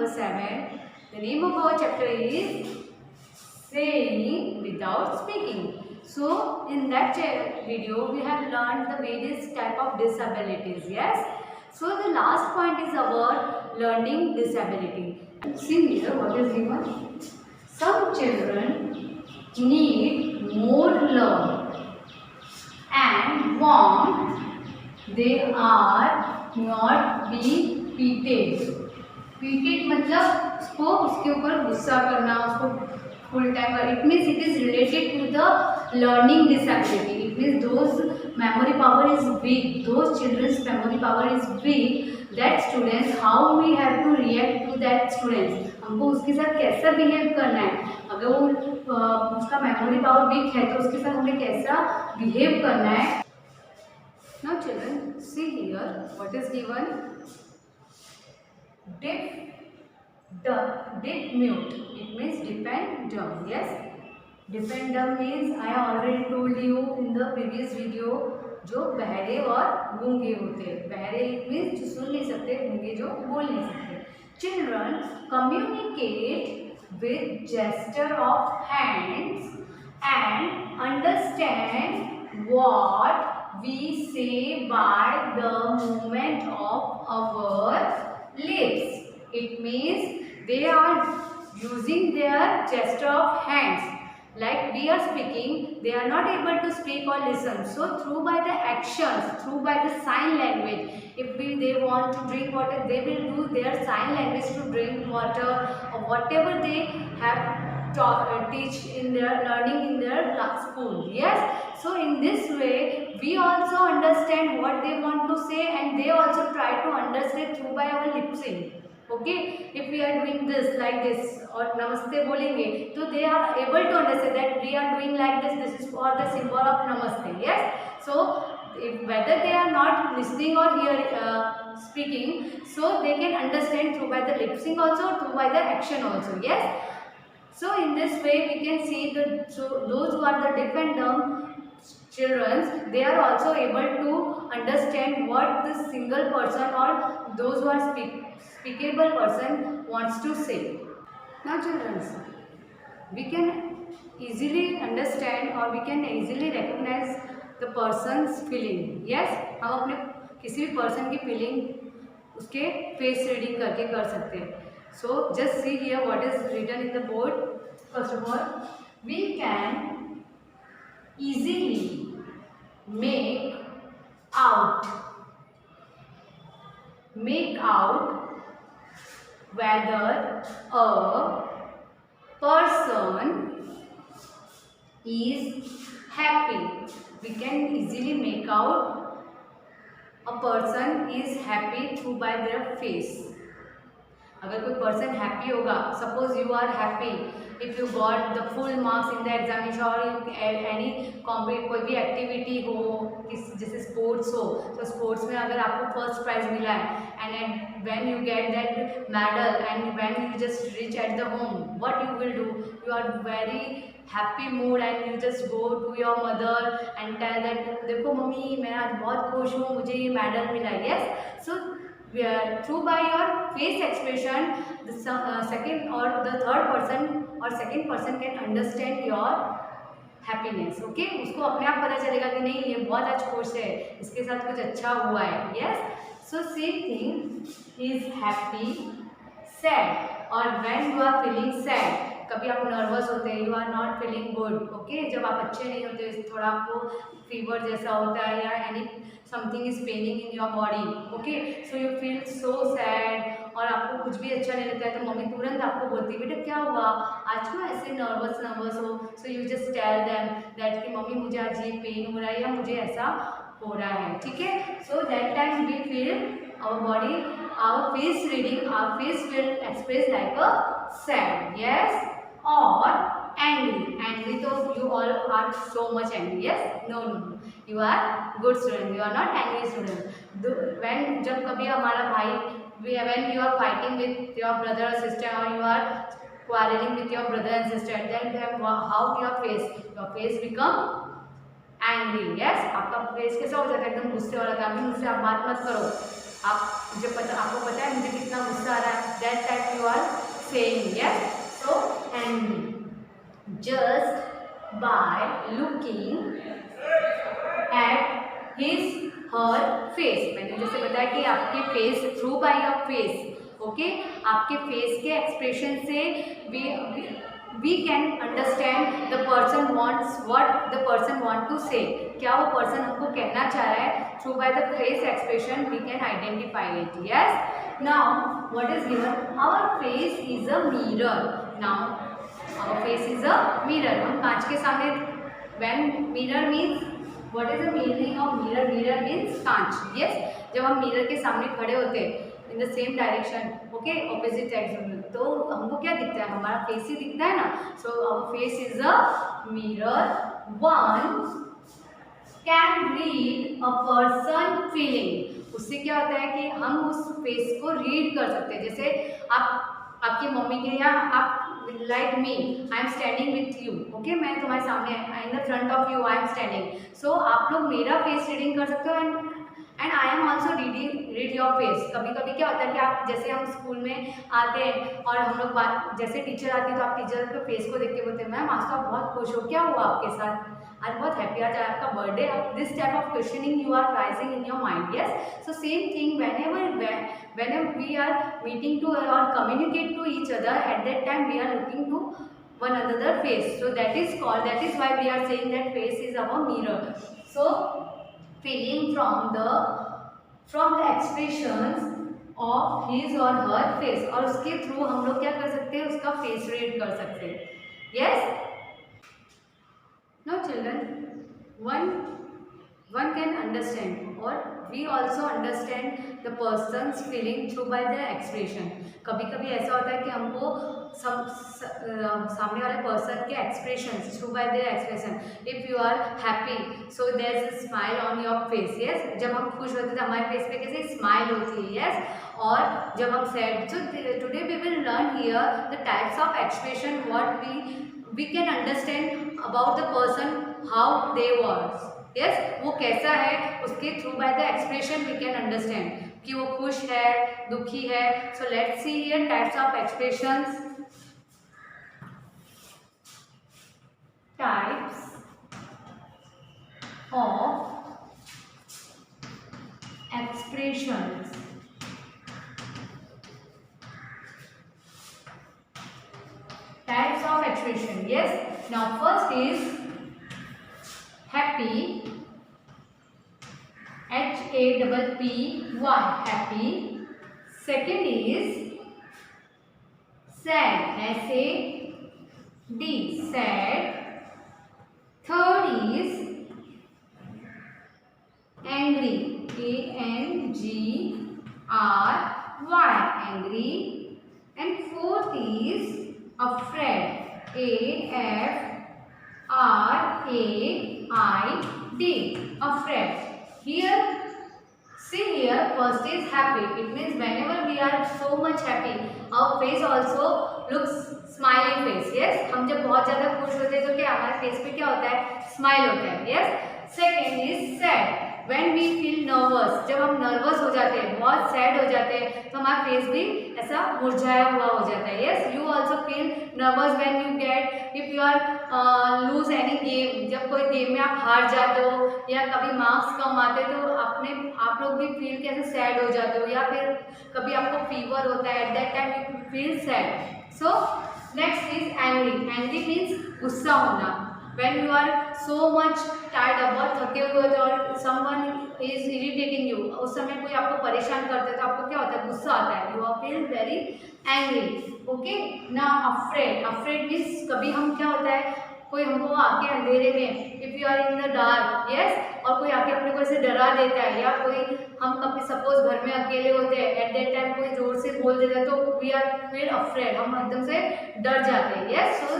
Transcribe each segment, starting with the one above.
number 7. The name of our chapter is Saying Without Speaking. So in that video we have learned the various type of disabilities. Yes. So the last point is our learning disability. See here what is given. Some children need more love and want they are not be pitied. पीटेड मतलब उसके ऊपर गुस्सा करना, उसको full time कर. It means it is related to the learning disability. It means those memory power is weak, those children's memory power is weak. That students, how we have to react to that students. हमको उसके साथ कैसा behave करना है. अगर वो उसका memory power week है तो उसके साथ हमें कैसा बिहेव करना है. Now children, see here what is given. Deaf mute. It means deaf and dumb. Yes. Deaf and dumb means I already told you in the previous video. जो बहरे और गूंगे होते हैं. बहरे means जो सुन नहीं सकते, गूंगे जो बोल नहीं सकते. Children communicate with gesture of hands and understand what we say by the movement of our lips. It means they are using their gesture of hands. Like we are speaking, they are not able to speak or listen. So through by the actions, through by the sign language, if they want to drink water, they will do their sign language to drink water or whatever they have teach in their learning in their school. Yes. So in this way we also understand what they want to say and they also try to understand through by our lip sync. Okay, if we are doing this like this or namaste bolenge, so they are able to understand that we are doing like this. This is for the symbol of namaste. Yes. So whether they are not listening or speaking, so they can understand through by the lip sync also, through by the action also. Yes. So in this way we can see that those who are the deaf and dumb children, they are also able to understand what the single person or those who are speakable person wants to say. Now children, we can easily understand or we can easily recognize the person's feeling. Yes, हम अपने किसी भी person की feeling उसके face reading करके कर सकते हैं. So just see here what is written in the board. First of all, we can easily make out whether a person is happy. We can easily make out a person is happy through by their face. अगर कोई person happy होगा, suppose you are happy if you got the full marks in the examination और any कोई भी activity हो, जैसे sports हो, तो स्पोर्ट्स में अगर आपको फर्स्ट प्राइज मिला है and when you get that medal and when you just reach at the home, what you will do, you are very happy mood and you just go to your mother and tell that देखो mummy मैं आज बहुत खुश हूँ, मुझे ये medal मिला. Yes. So through by your face expression, the second or the third person or second person can understand your happiness. Okay, उसको अपने आप पता चलेगा कि नहीं ये बहुत आज खुश है, इसके साथ कुछ अच्छा हुआ है. Yes. So same thing, he is happy, sad, or when you are feeling sad, कभी आप नर्वस होते हैं, you are not feeling good. Okay, जब आप अच्छे नहीं होते, थोड़ा आपको फीवर जैसा होता है या any something is Penning in your body. Okay, so you feel so sad और आपको कुछ भी अच्छा नहीं लगता है तो मम्मी तुरंत आपको बोलती है बेटा क्या हुआ, आज क्यों ऐसे नर्वस हो. So you just tell them that कि मम्मी मुझे आज ये पेन हो रहा है या मुझे ऐसा हो रहा है. ठीक है. So that time we feel our body, our face reading, our face will express like a sad. Yes. Or angry तो you all are so much angry. Yes. No, you are good student, you are not angry student. When जब कभी हमारा भाई, when you are fighting with your brother or sister or you are quarreling with your brother and sister, then how your face become angry. Yes. आपका face कैसा हो जाता है, एकदम गुस्से वाला. मुझसे आप बात मत करो, आप आपको पता है मुझे कितना गुस्सा आ रहा है. That time you are saying. Yes, so angry just by looking at his her face. मैंने जैसे बताया कि आपके face through by your face, okay, आपके फेस के एक्सप्रेशन से we can understand the person wants what the person want to say. क्या वो person हमको कहना चाह रहा है, through by the face expression we can identify it. Yes, now what is given, our face is a mirror. Now our face is a mirror. हम कांच के सामने, when mirror means what is the meaning of mirror? Mirror means कांच. Yes, जब हम mirror के सामने खड़े होते हैं in the same direction, okay, opposite direction, तो हमको क्या दिखता है, हमारा फेस ही दिखता है ना. So our face is a mirror. One can read a person feeling. उससे क्या होता है कि हम उस फेस को रीड कर सकते हैं. जैसे आपकी मम्मी के, या आप like me, I am standing with you, okay, मैं तुम्हारे सामने, in the front of you I am standing. So आप लोग मेरा फेस रीडिंग कर सकते हो, and I am also read your face. कभी कभी क्या होता है कि आप, जैसे हम स्कूल में आते हैं और हम लोग बात, जैसे टीचर आती है तो आप टीचर के फेस को देख के बोलते हैं मैम आज तो आप बहुत खुश हो, क्या हुआ आपके साथ, आज बहुत हैप्पी, आज आपका birthday. This type of questioning you are rising in your mind. Yes, so same thing whenever we are meeting to or communicate to each other, at that time we are looking to one another face. So that is why we are saying that face is our mirror. So feeling from the expressions of his or her face, और उसके through हम लोग क्या कर सकते हैं, उसका face read कर सकते हैं. Yes, now children, one can understand, or we also understand the person's feeling through by their expression. कभी कभी ऐसा होता है कि हमको सामने वाले पर्सन के expression through by their expression. If you are happy so there is a smile on your face. Yes, जब हम खुश होते हैं तो हमारे फेस पे कैसे स्माइल होती है. यस, और जब हम sad, so today we will learn here the types of expression what we can understand about the person how they was. Yes, वो कैसा है, उसके through by the expression we can understand कि वो खुश है, दुखी है. So let's see here types of expressions. Types of expressions. Types of expression. Yes, now first is happy, HAPPY, happy. Second is sad, SAD, sad. Third is angry, ANGRY, angry. And fourth is afraid, AFRAID, afraid. Here, see here, first is happy. It means whenever we are so much happy, our face also looks smiley face. Yes, हम जब बहुत ज़्यादा खुश होते हैं तो क्या हमारे फेस पे क्या होता है, स्माइल होता है. Yes, second is sad. When we feel nervous, जब हम नर्वस हो जाते हैं, बहुत सैड हो जाते हैं, तो हमारा फेस भी ऐसा मुरझाया हुआ हो जाता है. Yes, you also feel nervous when you get, if you are lose any game, जब कोई गेम में आप हार जाते हो या कभी मार्क्स कम आते हैं तो आप लोग भी फील कैसे सैड हो जाते हो, या फिर कभी आपको फीवर होता है, at that time you feel sad. So next is angry. Angry means गुस्सा होना. When you are so much tired, बहुत थके हुए हो और someone is irritating you, उस समय कोई आपको परेशान करता है तो आपको क्या होता है, गुस्सा आता है. You are feel very angry. Okay, now afraid. Afraid means कभी हम क्या होता है, कोई हमको आके अंधेरे में, if you are in the dark, yes, और कोई आके अपने को ऐसे डरा देता है, या कोई हम कभी सपोज घर में अकेले होते हैं, एट दैट टाइम कोई जोर से बोल देता है तो we are feel afraid, हम एकदम से डर जाते हैं. Yes, so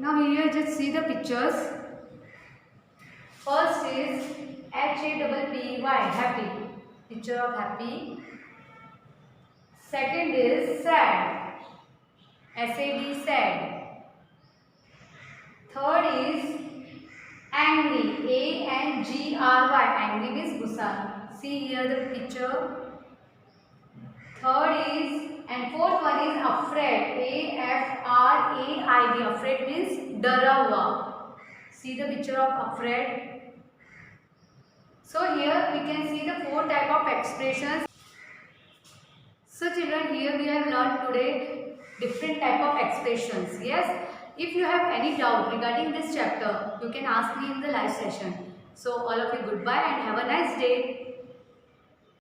now here just see the pictures. First is HAPPY, happy, picture of happy. Second is sad, SAD, sad. Third is angry, ANGRY, angry means gussa. See here the picture. Third is And fourth one is afraid. A-F-R-A-I-D. Afraid means डरा हुआ. See the picture of afraid. So here we can see the four type of expressions. So children, here we have learned today different type of expressions. Yes. If you have any doubt regarding this chapter, you can ask me in the live session. So all of you, goodbye and have a nice day.